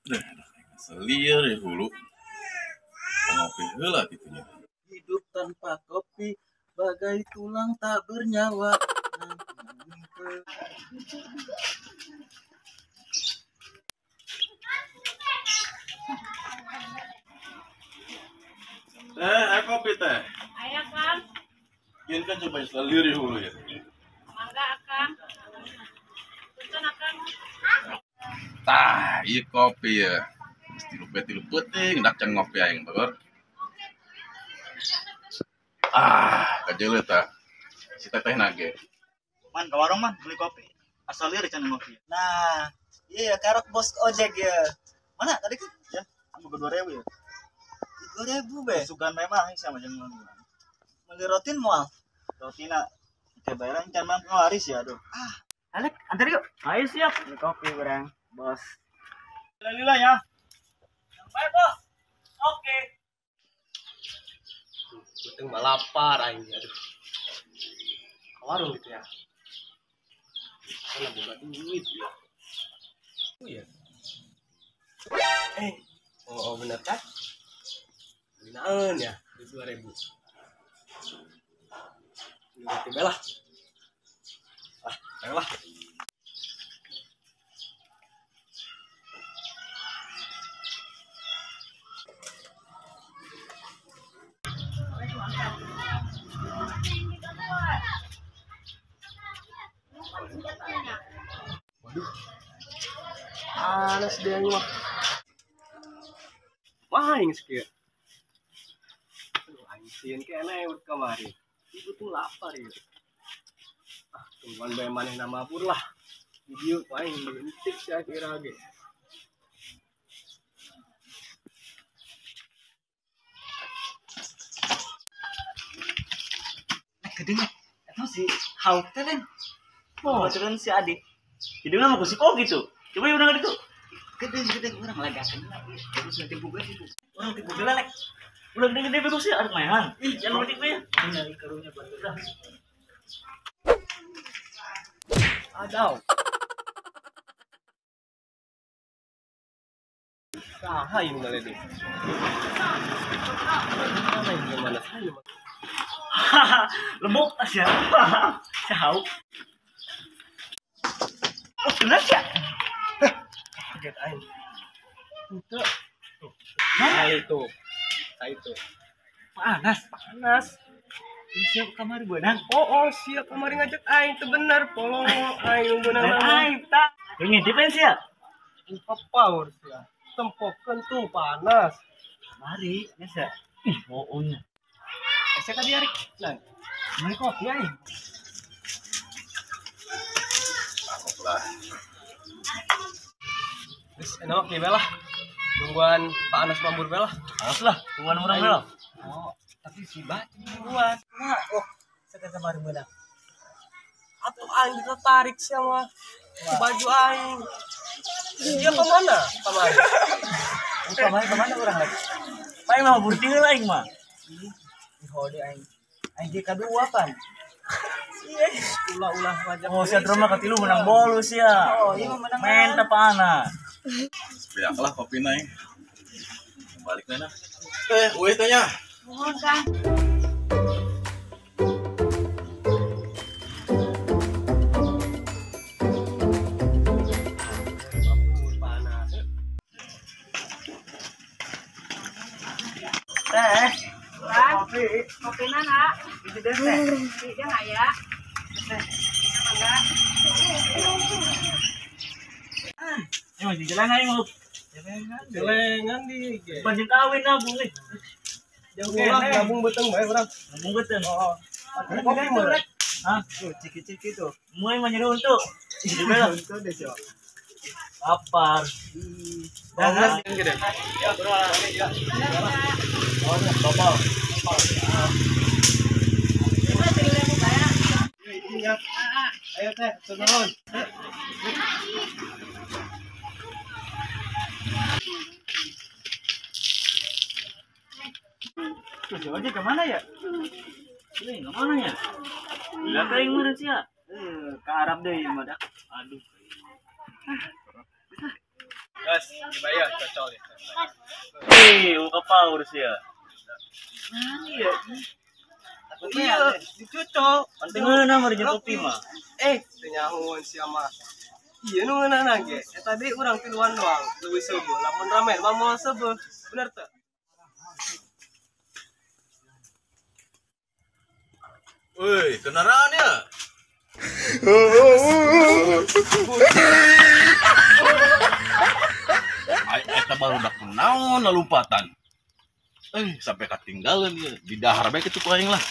Dah, selir ya hulu. Ngopi heula gitunya. Hidup tanpa kopi bagai tulang tak bernyawa. Kopi teh. Ayah Kang, Yen kan coba selir ya hulu ya. mangga Akang. Punten Akang. Tah, iya kopi ya. Tilu penting dak can ngopi aing bagor. Kajeule tah. Si teteh nage. Man ke warung man beli kopi. Asal lirik can ngopi. Nah, iya karok bos ojek ya. Mana tadi kan? Ya, kamu ke 2000 ya. 2000 be. Sugan memang sama jeung beli rotin moal. Rotina kita bayaran can mang pengaris ya aduh. Alek, antar yuk. Ayo siap. Beli kopi bareng, bos. Lila ya. Baik, bos. Oke. Penting mah lapar aing aduh. Ke warung gitu ya. Kalau boga duit ya. Oh iya. Oh bener kan? Naon ya? 2000. Berarti belah. Ayolah. Waduh. Panas dia mah. Wah, ini sekian. Aduh, anjing kene udah kemarin. Ibu tuh lapar ya. Tungguan bae maneh nama pur lah. Video paling bentik saya kira ge. Gedenya itu si Hauk teh kan mau turun si Adi hidungnya mau kusik kok gitu coba ya udah gitu gede orang lagi akan terus nanti buka itu orang tipu gelek udah gede bagus sih ada mainan jangan mati gue ya nyari karunya bantu dah ada Saha ieu ngalede. Mana ieu mana saya mah. lembut aja Hauk oh bener ya kaget aing Itu. Nah itu. Nah itu. panas siap kamar benang Oh siap kemarin ngajak aing teu bener polong aing beunang aing tak ngintip sih ya power sia. Tempokeun tuh panas. mari biasa ih bohongnya Asa ka diarik. Nah, mari kopi aing Akoplah. geus enak ge belah. Tungguan Pak Anas Mambur belah. awas lah tungguan orang belo Oh, tapi si Bati duluan. nah oh sekarang kamar benang Atuh aing tertarik sama baju aing. Dia kemana? kemana orang lagi paling mah burti lah aing mah di hode aing dia kedua kan Ulah-ulah wajah. oh sia drama katilu menang bolus ya Oh, iya menang. main panas Biaklah kopi naik. Balik mana? Uih tanya. Mohon Kang. Panas. teh Kopi nana. itu deh teh Dia nggak ya? Mangga. ini masih jalan aing lu Celengan di ge. banyak kawin nabung nih Jauh ulah gabung beteng bae urang. nabung betul Ada kopi mah. hah Tuh ciki-ciki tuh. mulai menyeru untuk itu bela Itu deh, Cok. lapar Jangan gede. ya bro ya oh topal Iya. Ayo teh, turun. Tuh, si ojek kemana ya? Ini kemana ya? Gak kayak mana sih ya? Ke Arab deh ya, Madak. Aduh. beres dibayar cocok ya. Muka power sih ya. Iya. Iya, dicocok. Penting mana mau dijemput mah. Tenyahuan siapa? Iya nu ngeunana ge. Tadi urang tiluan doang, leuwih seueuh. Lamun ramen mah moal seueuh. Bener teu? Woi, kendaraan ya? Eta baru dak naon lompatan. Sampai ketinggalan dia. Di dahar bae kitu ku aing lah.